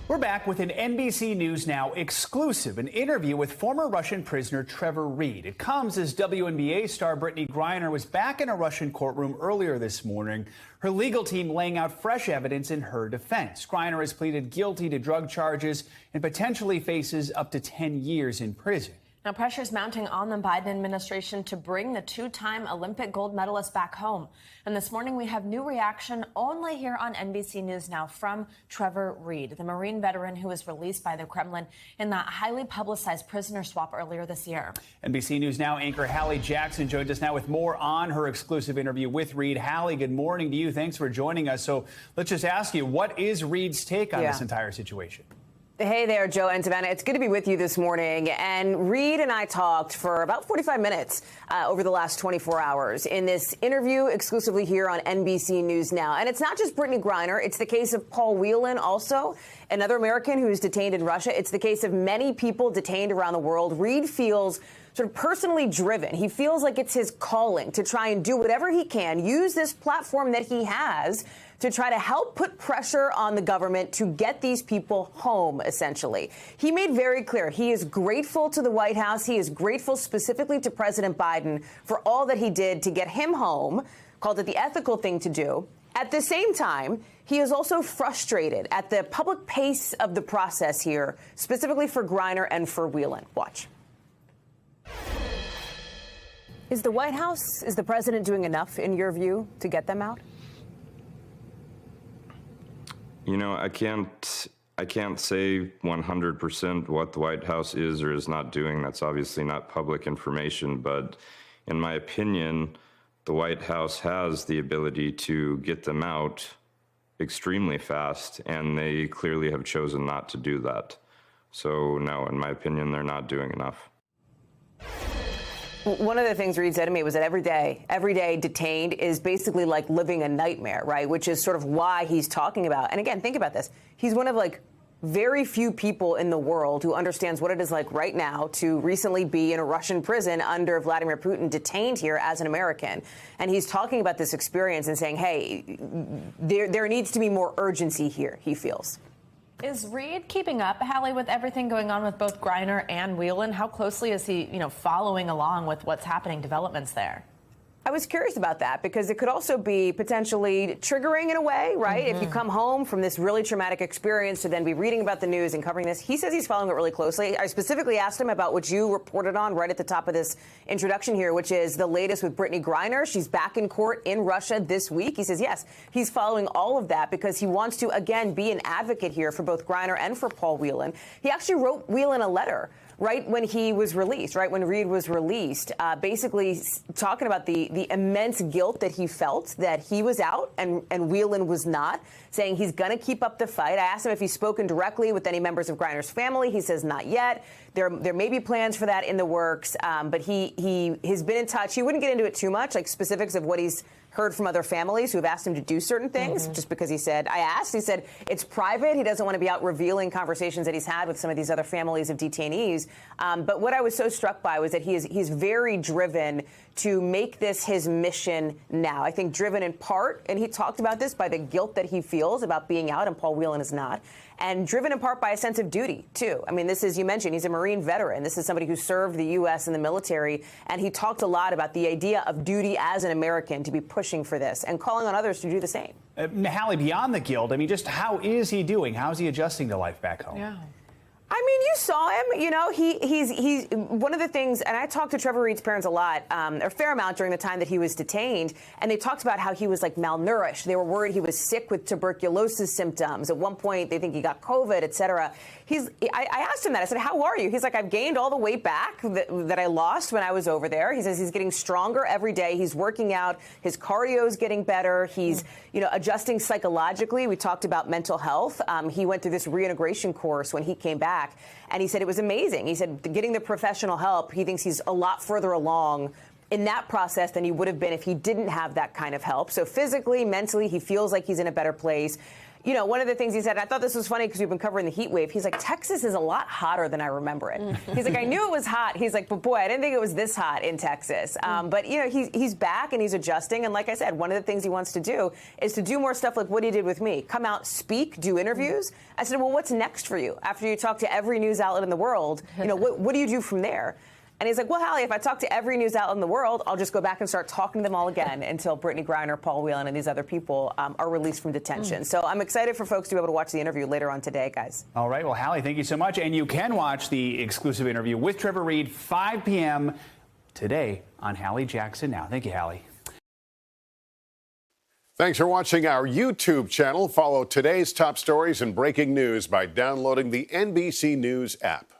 We're back with an NBC News Now exclusive, an interview with former Russian prisoner Trevor Reed. It comes as WNBA star Brittney Griner was back in a Russian courtroom earlier this morning, her legal team laying out fresh evidence in her defense. Griner has pleaded guilty to drug charges and potentially faces up to 10 years in prison. Now, pressure's mounting on the Biden administration to bring the two-time Olympic gold medalist back home. And this morning, we have new reaction only here on NBC News Now from Trevor Reed, the Marine veteran who was released by the Kremlin in that highly publicized prisoner swap earlier this year. NBC News Now anchor Hallie Jackson joined us now with more on her exclusive interview with Reed. Hallie, good morning to you. Thanks for joining us. So let's just ask you, what is Reed's take on this entire situation? Hey there, Joe and Savannah. It's good to be with you this morning. And Reed and I talked for about 45 minutes over the last 24 hours in this interview exclusively here on NBC News Now. And it's not just Brittney Griner. It's the case of Paul Whelan, also another American who is detained in Russia. It's the case of many people detained around the world. Reed feels sort of personally driven. He feels like it's his calling to try and do whatever he can, use this platform that he has to try to help put pressure on the government to get these people home, essentially. He made very clear he is grateful to the White House. He is grateful specifically to President Biden for all that he did to get him home, called it the ethical thing to do. At the same time, he is also frustrated at the public pace of the process here, specifically for Griner and for Whelan. Watch. Is the White House, is the president doing enough, in your view, to get them out? You know, I can't say 100% what the White House is or is not doing. That's obviously not public information. But in my opinion, the White House has the ability to get them out extremely fast, and they clearly have chosen not to do that. So, no, in my opinion, they're not doing enough. One of the things Reed said to me was that every day detained is basically like living a nightmare, right? Which is sort of why he's talking about. And again, think about this. He's one of like very few people in the world who understands what it is like right now to recently be in a Russian prison under Vladimir Putin, detained here as an American. And he's talking about this experience and saying, hey, there needs to be more urgency here, he feels. Is Reed keeping up, Hallie, with everything going on with both Griner and Whelan? How closely is he, following along with what's happening, developments there? I was curious about that because it could also be potentially triggering in a way, right? If you come home from this really traumatic experience to then be reading about the news and covering this. He says he's following it really closely. I specifically asked him about what you reported on right at the top of this introduction here, which is the latest with Brittney Griner. She's back in court in Russia this week. He says, yes, he's following all of that because he wants to, again, be an advocate here for both Griner and for Paul Whelan. He actually wrote Whelan a letter right when he was released, right when Reed was released, basically talking about the immense guilt that he felt that he was out and Whelan was not, saying he's going to keep up the fight. I asked him if he's spoken directly with any members of Griner's family. He says not yet. There may be plans for that in the works, but he has been in touch. He wouldn't get into it too much, like specifics of what he's heard from other families who have asked him to do certain things, just because he said, he said it's private. He doesn't want to be out revealing conversations that he's had with some of these other families of detainees. But what I was so struck by was that he's very driven to make this his mission now. I think driven in part, and he talked about this, by the guilt that he feels about being out, and Paul Whelan is not, and driven in part by a sense of duty, too. I mean, this is, you mentioned, he's a Marine veteran. This is somebody who served the U.S. in the military, and he talked a lot about the idea of duty as an American to be pushing for this and calling on others to do the same. Hallie, beyond the guilt, I mean, just how is he doing? How is he adjusting to life back home? Yeah. I mean, you saw him, he's one of the things, and I talked to Trevor Reed's parents a lot, a fair amount during the time that he was detained, and they talked about how he was like malnourished. They were worried he was sick with tuberculosis symptoms. At one point, they think he got COVID, et cetera. I asked him that. I said, how are you? He's like, I've gained all the weight back that I lost when I was over there. He says he's getting stronger every day. He's working out. His cardio is getting better. He's, adjusting psychologically. We talked about mental health. He went through this reintegration course when he came back. And he said it was amazing. He said getting the professional help, he thinks he's a lot further along in that process than he would have been if he didn't have that kind of help. So physically, mentally, he feels like he's in a better place. you know, one of the things he said, I thought this was funny because we've been covering the heat wave. He's like, Texas is a lot hotter than I remember it. He's like, I knew it was hot. He's like, but boy, I didn't think it was this hot in Texas. But, you know, he's back and he's adjusting. And like I said, one of the things he wants to do is to do more stuff like what he did with me. Come out, speak, do interviews. I said, well, what's next for you? After you talk to every news outlet in the world, you know, what do you do from there? And he's like, well, Hallie, if I talk to every news outlet in the world, I'll just go back and start talking to them all again until Brittney Griner, Paul Whelan, and these other people are released from detention. So I'm excited for folks to be able to watch the interview later on today, guys. All right. Well, Hallie, thank you so much. And you can watch the exclusive interview with Trevor Reed, 5 p.m. today on Hallie Jackson Now. Thank you, Hallie. Thanks for watching our YouTube channel. Follow today's top stories and breaking news by downloading the NBC News app.